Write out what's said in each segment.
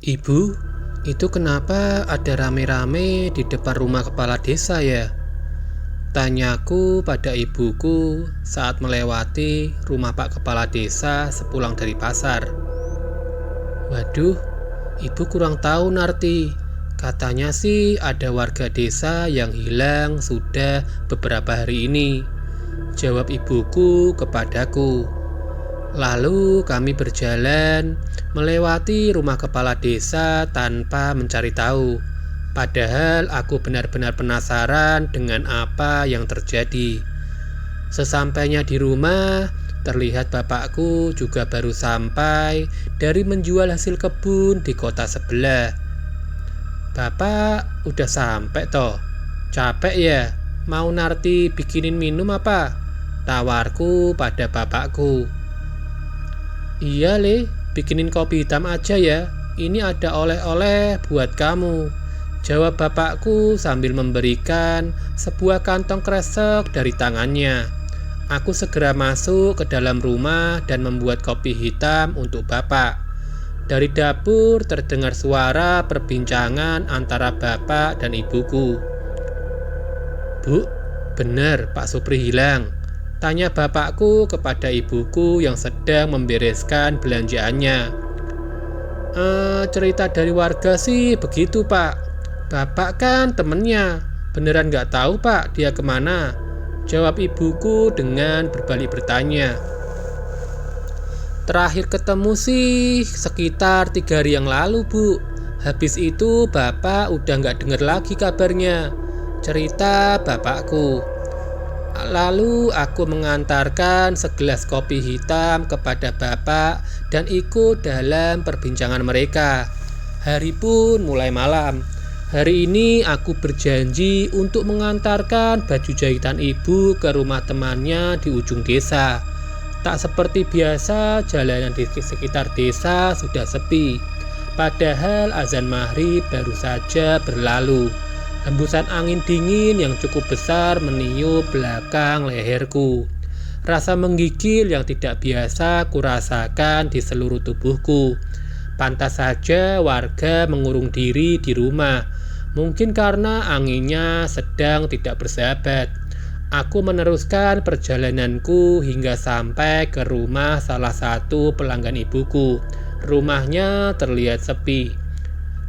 Ibu, itu kenapa ada rame-rame di depan rumah kepala desa ya? Tanyaku pada ibuku saat melewati rumah Pak Kepala Desa sepulang dari pasar. Waduh, ibu kurang tahu Narti. Katanya sih ada warga desa yang hilang sudah beberapa hari ini. Jawab ibuku kepadaku. Lalu kami berjalan melewati rumah kepala desa tanpa mencari tahu. Padahal aku benar-benar penasaran dengan apa yang terjadi. Sesampainya di rumah, terlihat bapakku juga baru sampai dari menjual hasil kebun di kota sebelah. Bapak udah sampai toh? Capek ya? Mau Narti bikinin minum apa? Tawarku pada bapakku. Iya Le, bikinin kopi hitam aja ya. Ini ada oleh-oleh buat kamu, jawab bapakku sambil memberikan sebuah kantong kresek dari tangannya. Aku segera masuk ke dalam rumah dan membuat kopi hitam untuk bapak. Dari dapur terdengar suara perbincangan antara bapak dan ibuku. Bu, benar Pak Supri hilang? Tanya bapakku kepada ibuku yang sedang membereskan belanjaannya. Cerita dari warga sih begitu Pak. Bapak kan temennya. Beneran gak tahu Pak dia kemana? Jawab ibuku dengan berbalik bertanya. Terakhir ketemu sih sekitar 3 hari yang lalu Bu. Habis itu bapak udah gak denger lagi kabarnya, cerita bapakku. Lalu aku mengantarkan segelas kopi hitam kepada bapak dan ikut dalam perbincangan mereka. Hari pun mulai malam. Hari ini aku berjanji untuk mengantarkan baju jahitan ibu ke rumah temannya di ujung desa. Tak seperti biasa, jalanan di sekitar desa sudah sepi. Padahal azan maghrib baru saja berlalu. Hembusan angin dingin yang cukup besar meniup belakang leherku. Rasa menggigil yang tidak biasa kurasakan di seluruh tubuhku. Pantas saja warga mengurung diri di rumah. Mungkin karena anginnya sedang tidak bersahabat. Aku meneruskan perjalananku hingga sampai ke rumah salah satu pelanggan ibuku. Rumahnya terlihat sepi.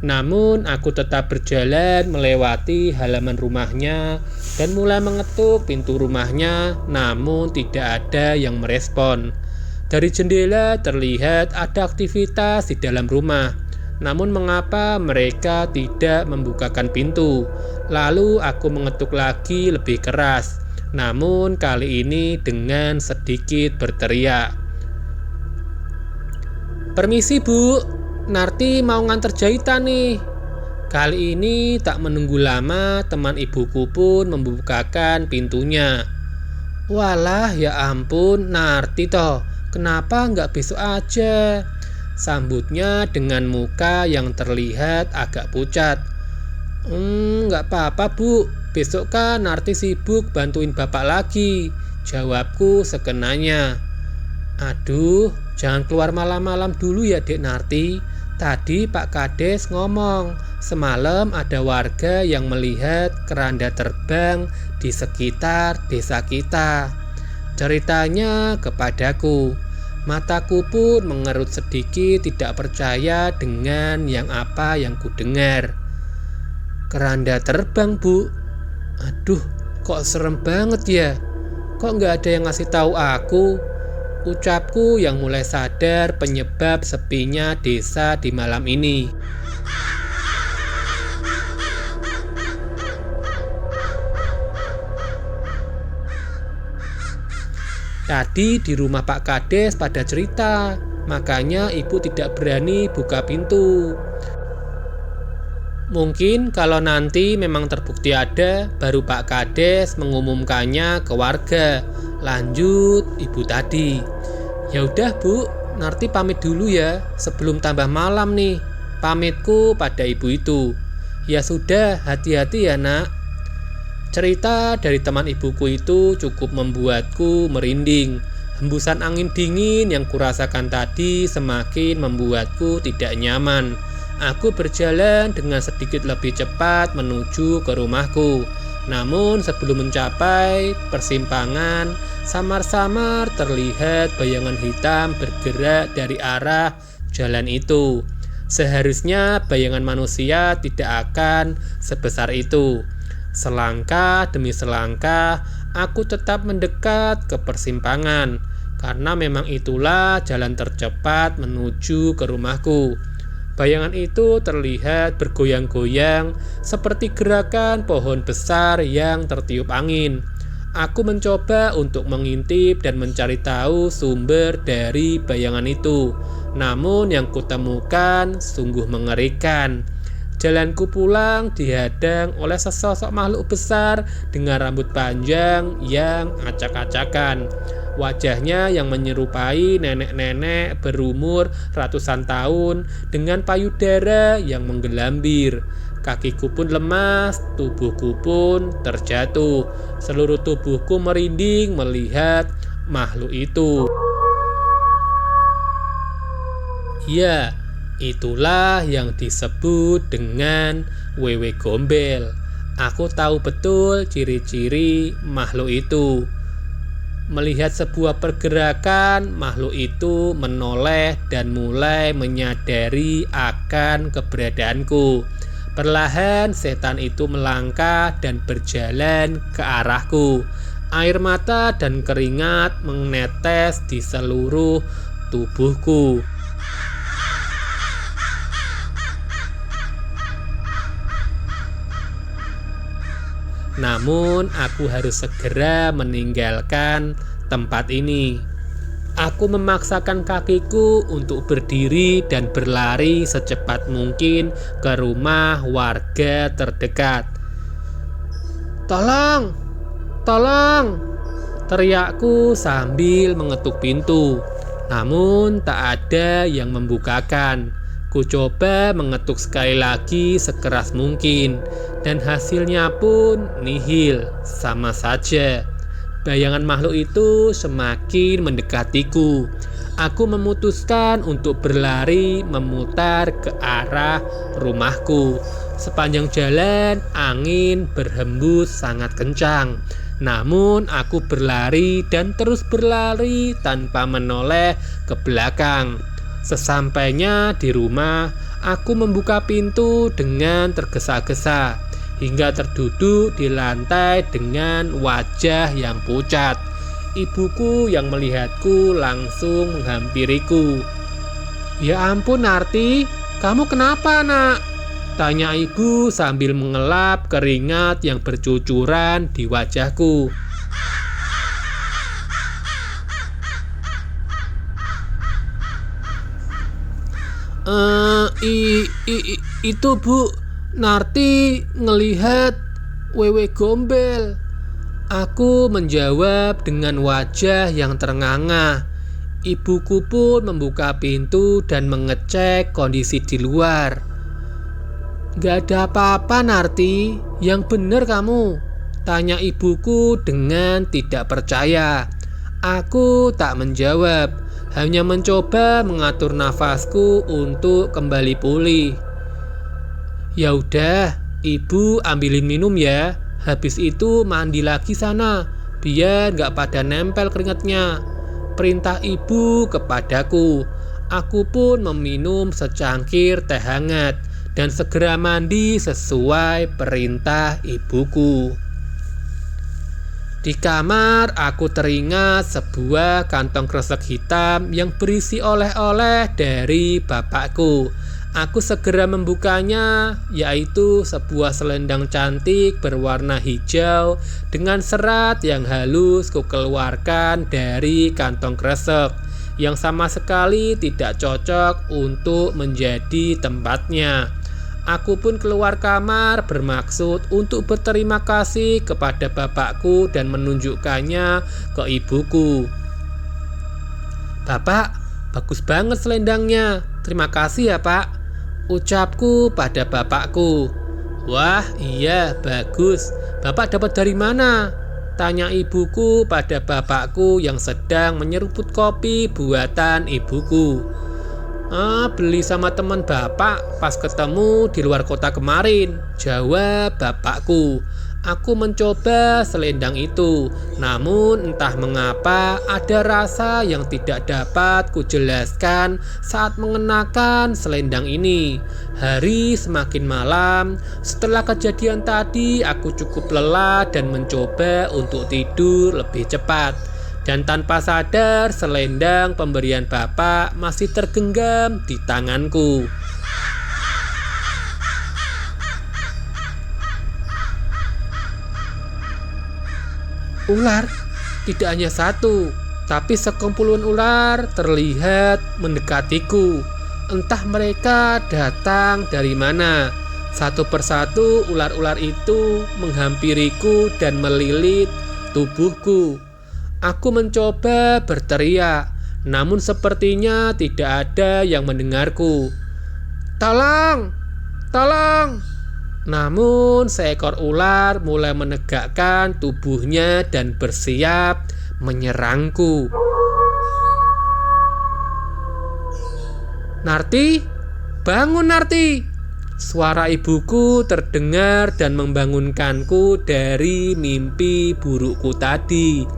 Namun aku tetap berjalan melewati halaman rumahnya dan mulai mengetuk pintu rumahnya, namun tidak ada yang merespon. Dari jendela terlihat ada aktivitas di dalam rumah. Namun mengapa mereka tidak membukakan pintu? Lalu aku mengetuk lagi lebih keras. Namun kali ini dengan sedikit berteriak. Permisi Bu, Narti mau nganter jahitan nih. Kali ini tak menunggu lama, teman ibuku pun membukakan pintunya. Walah ya ampun, Narti toh, kenapa nggak besok aja? Sambutnya dengan muka yang terlihat agak pucat. Nggak apa-apa Bu, besok kan Narti sibuk bantuin bapak lagi, jawabku sekenanya. Aduh, jangan keluar malam-malam dulu ya Dek Narti. Tadi Pak Kades ngomong, semalam ada warga yang melihat keranda terbang di sekitar desa kita. Ceritanya kepadaku. Mataku pun mengerut sedikit tidak percaya dengan apa yang kudengar. Keranda terbang Bu. Aduh, kok serem banget ya. Kok nggak ada yang ngasih tahu aku? Ucapku yang mulai sadar penyebab sepinya desa di malam ini. Tadi di rumah Pak Kades pada cerita, makanya ibu tidak berani buka pintu. Mungkin kalau nanti memang terbukti ada, baru Pak Kades mengumumkannya ke warga. Lanjut ibu tadi. Ya udah Bu, Narti pamit dulu ya, sebelum tambah malam nih. Pamitku pada ibu itu. Ya sudah, hati-hati ya Nak. Cerita dari teman ibuku itu cukup membuatku merinding. Hembusan angin dingin yang kurasakan tadi semakin membuatku tidak nyaman. Aku berjalan dengan sedikit lebih cepat menuju ke rumahku. Namun sebelum mencapai persimpangan, samar-samar terlihat bayangan hitam bergerak dari arah jalan itu. Seharusnya bayangan manusia tidak akan sebesar itu. Selangkah demi selangkah, aku tetap mendekat ke persimpangan, karena memang itulah jalan tercepat menuju ke rumahku. Bayangan itu terlihat bergoyang-goyang seperti gerakan pohon besar yang tertiup angin. Aku mencoba untuk mengintip dan mencari tahu sumber dari bayangan itu. Namun yang kutemukan sungguh mengerikan. Jalanku pulang dihadang oleh sesosok makhluk besar dengan rambut panjang yang acak-acakan. Wajahnya yang menyerupai nenek-nenek berumur ratusan tahun dengan payudara yang menggelambir. Kakiku pun lemas, tubuhku pun terjatuh. Seluruh tubuhku merinding melihat makhluk itu. Ya, itulah yang disebut dengan wewe gombel. Aku tahu betul ciri-ciri makhluk itu. Melihat sebuah pergerakan, makhluk itu menoleh dan mulai menyadari akan keberadaanku. Perlahan setan itu melangkah dan berjalan ke arahku. Air mata dan keringat menetes di seluruh tubuhku. Namun aku harus segera meninggalkan tempat ini. Aku memaksakan kakiku untuk berdiri dan berlari secepat mungkin ke rumah warga terdekat. "Tolong! Tolong!" teriakku sambil mengetuk pintu. Namun tak ada yang membukakan. Ku coba mengetuk sekali lagi sekeras mungkin, dan hasilnya pun nihil, sama saja. Bayangan makhluk itu semakin mendekatiku. Aku memutuskan untuk berlari memutar ke arah rumahku. Sepanjang jalan, angin berhembus sangat kencang. Namun aku berlari dan terus berlari tanpa menoleh ke belakang. Sesampainya di rumah, aku membuka pintu dengan tergesa-gesa hingga terduduk di lantai dengan wajah yang pucat. Ibuku yang melihatku langsung menghampiriku. "Ya ampun Narti, kamu kenapa nak?" tanya ibu sambil mengelap keringat yang bercucuran di wajahku. Itu Bu, Narti ngelihat wewe gombel." Aku menjawab dengan wajah yang ternganga. Ibuku pun membuka pintu dan mengecek kondisi di luar. "Gak ada apa-apa Narti, yang bener kamu?" tanya ibuku dengan tidak percaya. Aku tak menjawab, hanya mencoba mengatur nafasku untuk kembali pulih. "Ya udah, ibu ambilin minum ya. Habis itu mandi lagi sana, biar gak pada nempel keringatnya," perintah ibu kepadaku. Aku pun meminum secangkir teh hangat dan segera mandi sesuai perintah ibuku. Di kamar, aku teringat sebuah kantong kresek hitam yang berisi oleh-oleh dari bapakku. Aku segera membukanya, yaitu sebuah selendang cantik berwarna hijau dengan serat yang halus kukeluarkan dari kantong kresek yang sama sekali tidak cocok untuk menjadi tempatnya. Aku pun keluar kamar bermaksud untuk berterima kasih kepada bapakku dan menunjukkannya ke ibuku. "Bapak, bagus banget selendangnya. Terima kasih ya Pak," ucapku pada bapakku. "Wah iya, bagus. Bapak dapat dari mana?" tanya ibuku pada bapakku yang sedang menyeruput kopi buatan ibuku. Beli sama teman bapak pas ketemu di luar kota kemarin, jawab bapakku. Aku mencoba selendang itu, namun entah mengapa ada rasa yang tidak dapat kujelaskan saat mengenakan selendang ini. Hari semakin malam, setelah kejadian tadi aku cukup lelah dan mencoba untuk tidur lebih cepat. Dan tanpa sadar selendang pemberian bapak masih tergenggam di tanganku. Ular tidak hanya satu, tapi sekumpulan ular terlihat mendekatiku. Entah mereka datang dari mana. Satu persatu ular-ular itu menghampiriku dan melilit tubuhku. Aku mencoba berteriak, namun sepertinya tidak ada yang mendengarku. Tolong! Tolong! Namun seekor ular mulai menegakkan tubuhnya dan bersiap menyerangku. Narti, bangun Narti! Suara ibuku terdengar dan membangunkanku dari mimpi burukku tadi.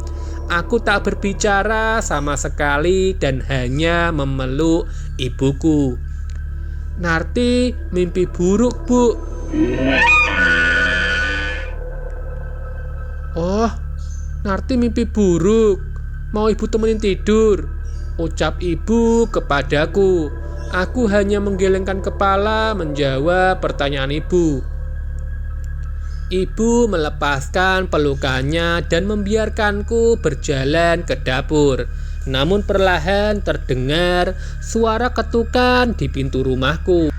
Aku tak berbicara sama sekali dan hanya memeluk ibuku. Narti, mimpi buruk, Bu. Oh, Narti mimpi buruk. Mau ibu temenin tidur? Ucap ibu kepadaku. Aku hanya menggelengkan kepala menjawab pertanyaan ibu. Ibu melepaskan pelukannya dan membiarkanku berjalan ke dapur. Namun perlahan terdengar suara ketukan di pintu rumahku.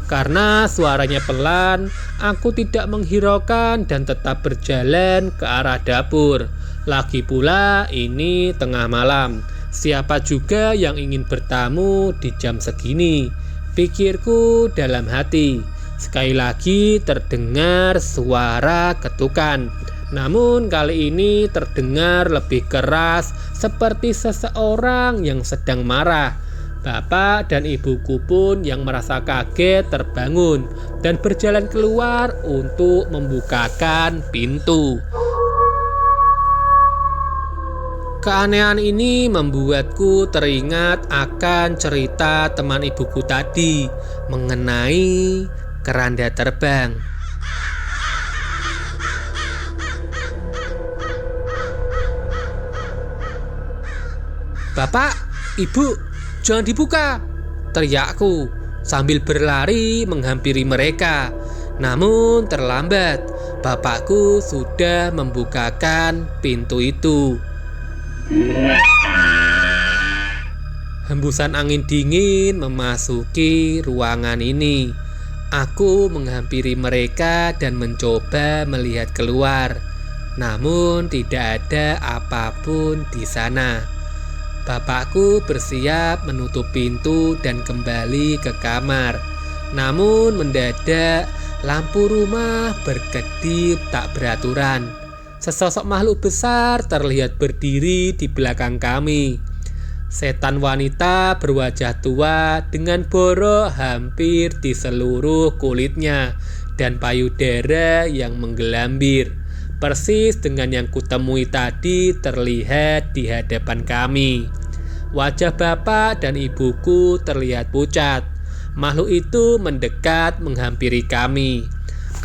Karena suaranya pelan, aku tidak menghiraukan dan tetap berjalan ke arah dapur. Lagi pula ini tengah malam. Siapa juga yang ingin bertamu di jam segini? Pikirku dalam hati. Sekali lagi terdengar suara ketukan. Namun kali ini terdengar lebih keras, seperti seseorang yang sedang marah. Bapak dan ibuku pun yang merasa kaget terbangun dan berjalan keluar untuk membukakan pintu. Keanehan ini membuatku teringat akan cerita teman ibuku tadi mengenai keranda terbang. Bapak, Ibu, jangan dibuka, teriakku sambil berlari menghampiri mereka. Namun terlambat, bapakku sudah membukakan pintu itu. Hembusan angin dingin memasuki ruangan ini. Aku menghampiri mereka dan mencoba melihat keluar. Namun tidak ada apapun di sana. Bapakku bersiap menutup pintu dan kembali ke kamar. Namun mendadak lampu rumah berkedip tak beraturan. Sesosok makhluk besar terlihat berdiri di belakang kami. Setan wanita berwajah tua dengan borok hampir di seluruh kulitnya dan payudara yang menggelambir. Persis dengan yang kutemui tadi terlihat di hadapan kami. Wajah bapak dan ibuku terlihat pucat. Makhluk itu mendekat menghampiri kami.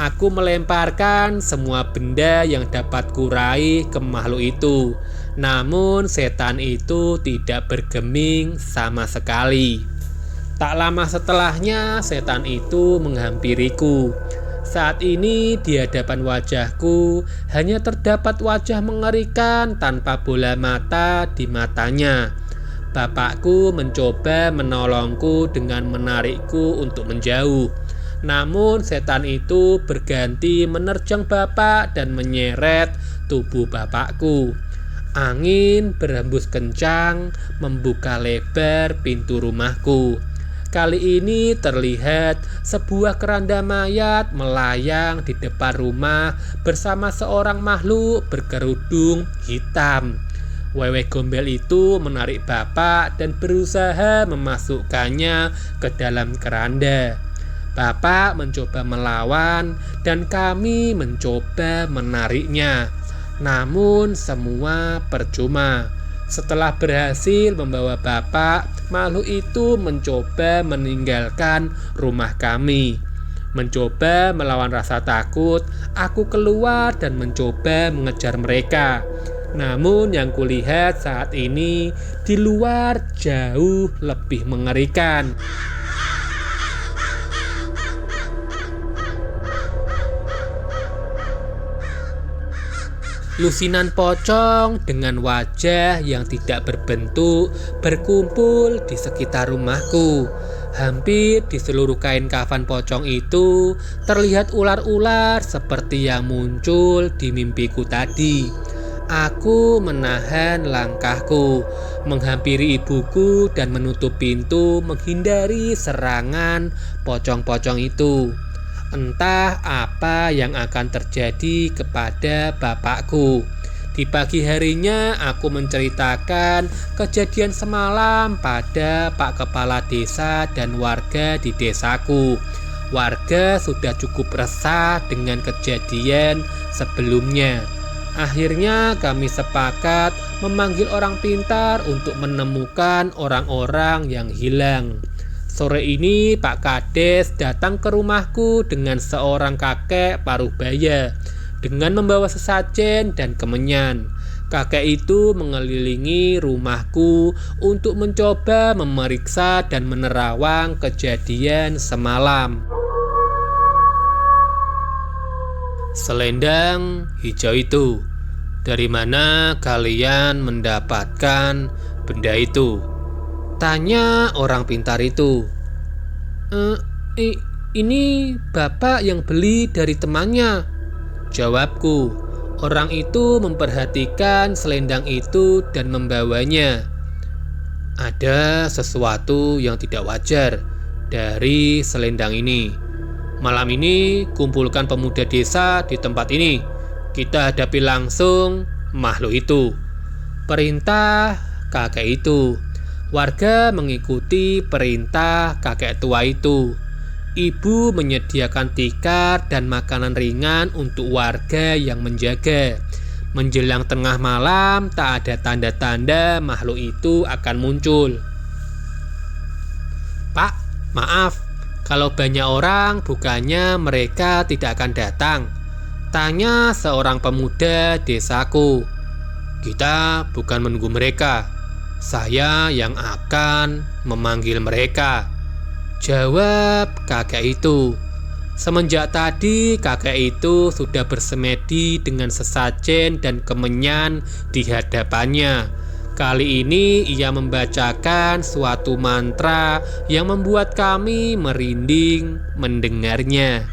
Aku melemparkan semua benda yang dapat kuraih ke makhluk itu. Namun setan itu tidak bergeming sama sekali. Tak lama setelahnya setan itu menghampiriku. Saat ini di hadapan wajahku hanya terdapat wajah mengerikan tanpa bola mata di matanya. Bapakku mencoba menolongku dengan menarikku untuk menjauh. Namun setan itu berganti menerjang bapak dan menyeret tubuh bapakku. Angin berhembus kencang membuka lebar pintu rumahku. Kali ini terlihat sebuah keranda mayat melayang di depan rumah bersama seorang makhluk berkerudung hitam. Wewe Gombel itu menarik bapak dan berusaha memasukkannya ke dalam keranda. Bapak mencoba melawan dan kami mencoba menariknya. Namun semua percuma. Setelah berhasil membawa bapak, makhluk itu mencoba meninggalkan rumah kami. Mencoba melawan rasa takut, aku keluar dan mencoba mengejar mereka. Namun yang kulihat saat ini di luar jauh lebih mengerikan. Lusinan pocong dengan wajah yang tidak berbentuk berkumpul di sekitar rumahku. Hampir di seluruh kain kafan pocong itu terlihat ular-ular seperti yang muncul di mimpiku tadi. Aku menahan langkahku, menghampiri ibuku dan menutup pintu menghindari serangan pocong-pocong itu. Entah apa yang akan terjadi kepada bapakku. Di pagi harinya aku menceritakan kejadian semalam pada Pak Kepala Desa dan warga di desaku. Warga sudah cukup resah dengan kejadian sebelumnya. Akhirnya kami sepakat memanggil orang pintar untuk menemukan orang-orang yang hilang. Sore ini Pak Kades datang ke rumahku dengan seorang kakek paruh baya dengan membawa sesajen dan kemenyan. Kakek itu mengelilingi rumahku untuk mencoba memeriksa dan menerawang kejadian semalam. Selendang hijau itu, dari mana kalian mendapatkan benda itu? Tanya orang pintar itu. Ini bapak yang beli dari temannya, jawabku. Orang itu memperhatikan selendang itu dan membawanya. Ada sesuatu yang tidak wajar dari selendang ini. Malam ini kumpulkan pemuda desa di tempat ini. Kita hadapi langsung makhluk itu, perintah kakek itu. Warga mengikuti perintah kakek tua itu. Ibu menyediakan tikar dan makanan ringan untuk warga yang menjaga. Menjelang tengah malam, tak ada tanda-tanda makhluk itu akan muncul. Pak, maaf, kalau banyak orang bukannya mereka tidak akan datang? Tanya seorang pemuda desaku. Kita bukan menunggu mereka. Saya yang akan memanggil mereka, jawab kakek itu. Semenjak tadi kakek itu sudah bersemedi dengan sesajen dan kemenyan di hadapannya. Kali ini ia membacakan suatu mantra yang membuat kami merinding mendengarnya.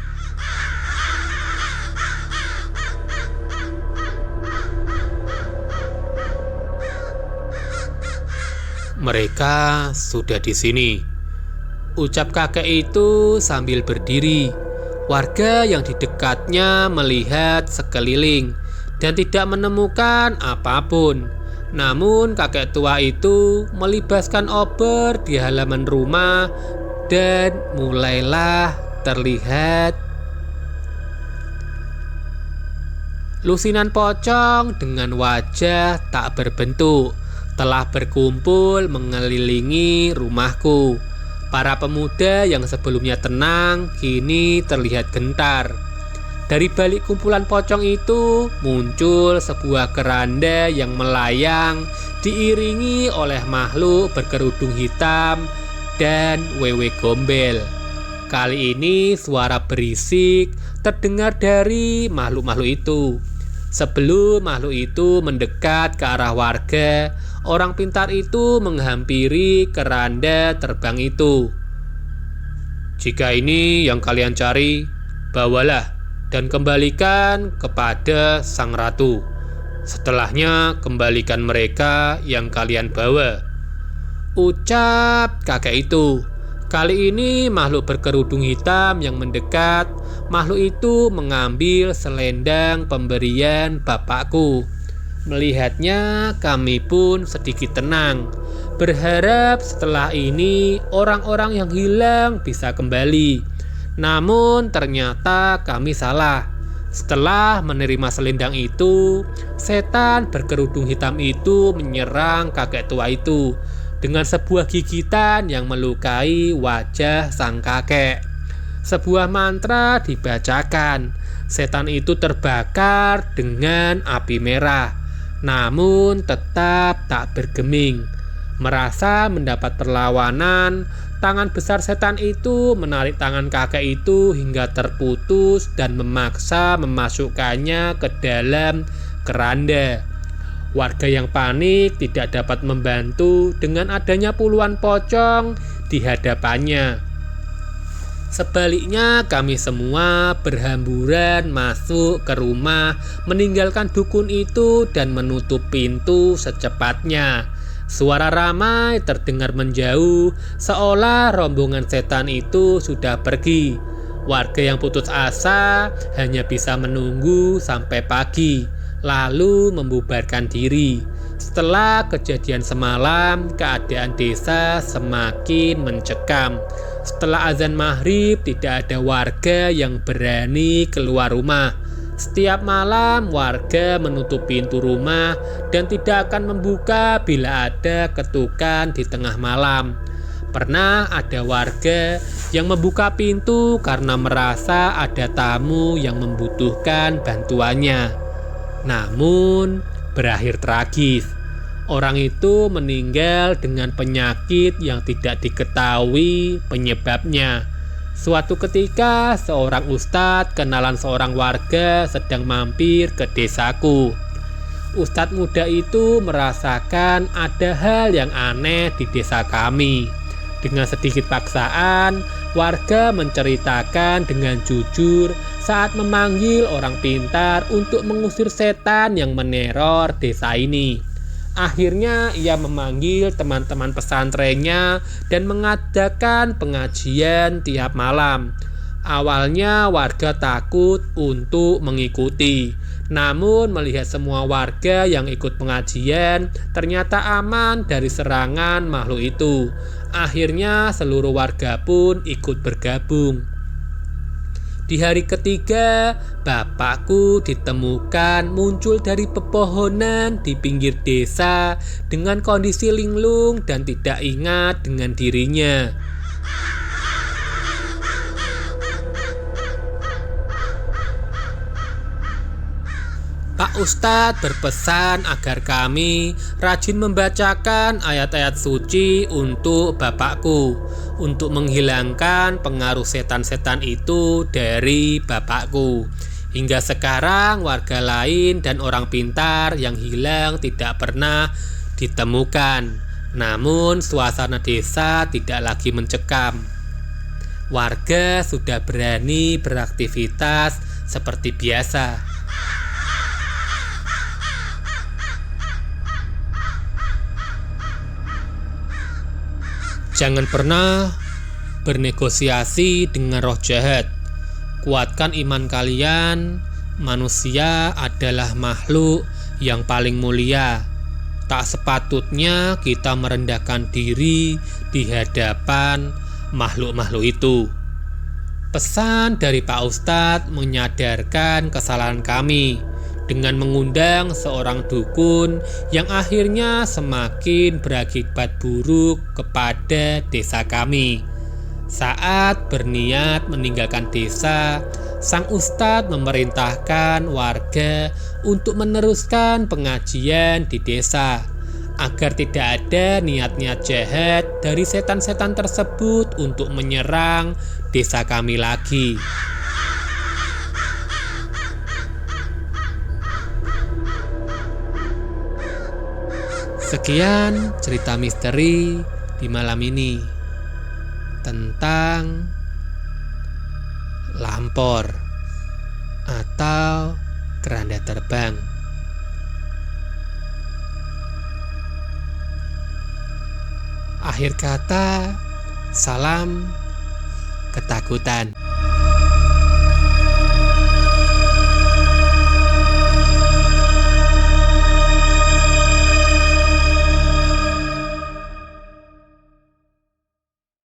Mereka sudah di sini, ucap kakek itu sambil berdiri. Warga yang di dekatnya melihat sekeliling dan tidak menemukan apapun. Namun kakek tua itu melibaskan obor di halaman rumah dan mulailah terlihat lusinan pocong dengan wajah tak berbentuk telah berkumpul mengelilingi rumahku. Para pemuda yang sebelumnya tenang kini terlihat gentar. Dari balik kumpulan pocong itu muncul sebuah keranda yang melayang diiringi oleh makhluk berkerudung hitam dan Wewe Gombel. Kali ini suara berisik terdengar dari makhluk-makhluk itu. Sebelum makhluk itu mendekat ke arah warga, orang pintar itu menghampiri keranda terbang itu. Jika ini yang kalian cari, bawalah dan kembalikan kepada sang ratu. Setelahnya kembalikan mereka yang kalian bawa, ucap kakek itu. Kali ini makhluk berkerudung hitam yang mendekat. Makhluk itu mengambil selendang pemberian bapakku. Melihatnya, kami pun sedikit tenang, berharap setelah ini orang-orang yang hilang bisa kembali. Namun ternyata kami salah. Setelah menerima selendang itu, setan berkerudung hitam itu menyerang kakek tua itu dengan sebuah gigitan yang melukai wajah sang kakek. Sebuah mantra dibacakan. Setan itu terbakar dengan api merah, namun tetap tak bergeming. Merasa mendapat perlawanan, tangan besar setan itu menarik tangan kakek itu hingga terputus dan memaksa memasukkannya ke dalam keranda. Warga yang panik tidak dapat membantu dengan adanya puluhan pocong di hadapannya. Sebaliknya, kami semua berhamburan masuk ke rumah, meninggalkan dukun itu dan menutup pintu secepatnya. Suara ramai terdengar menjauh, seolah rombongan setan itu sudah pergi. Warga yang putus asa hanya bisa menunggu sampai pagi, lalu membubarkan diri. Setelah kejadian semalam, keadaan desa semakin mencekam. Setelah azan maghrib, tidak ada warga yang berani keluar rumah. Setiap malam, warga menutup pintu rumah dan tidak akan membuka bila ada ketukan di tengah malam. Pernah ada warga yang membuka pintu karena merasa ada tamu yang membutuhkan bantuannya. Namun, berakhir tragis. Orang itu meninggal dengan penyakit yang tidak diketahui penyebabnya. Suatu ketika, seorang ustadz kenalan seorang warga sedang mampir ke desaku. Ustadz muda itu merasakan ada hal yang aneh di desa kami. Dengan sedikit paksaan, warga menceritakan dengan jujur saat memanggil orang pintar untuk mengusir setan yang meneror desa ini. Akhirnya ia memanggil teman-teman pesantrennya dan mengadakan pengajian tiap malam. Awalnya warga takut untuk mengikuti. Namun melihat semua warga yang ikut pengajian ternyata aman dari serangan makhluk itu. Akhirnya seluruh warga pun ikut bergabung. Di hari ketiga, bapakku ditemukan muncul dari pepohonan di pinggir desa dengan kondisi linglung dan tidak ingat dengan dirinya. Pak Ustadz berpesan agar kami rajin membacakan ayat-ayat suci untuk bapakku, untuk menghilangkan pengaruh setan-setan itu dari bapakku. Hingga sekarang warga lain dan orang pintar yang hilang tidak pernah ditemukan. Namun suasana desa tidak lagi mencekam. Warga sudah berani beraktivitas seperti biasa. Jangan pernah bernegosiasi dengan roh jahat. Kuatkan iman kalian. Manusia adalah makhluk yang paling mulia. Tak sepatutnya kita merendahkan diri di hadapan makhluk-makhluk itu. Pesan dari Pak Ustadz menyadarkan kesalahan kami dengan mengundang seorang dukun yang akhirnya semakin berakibat buruk kepada desa kami. Saat berniat meninggalkan desa, sang ustadz memerintahkan warga untuk meneruskan pengajian di desa agar tidak ada niat-niat jahat dari setan-setan tersebut untuk menyerang desa kami lagi. Sekian cerita misteri di malam ini tentang lampor atau keranda terbang. Akhir kata, Salam ketakutan.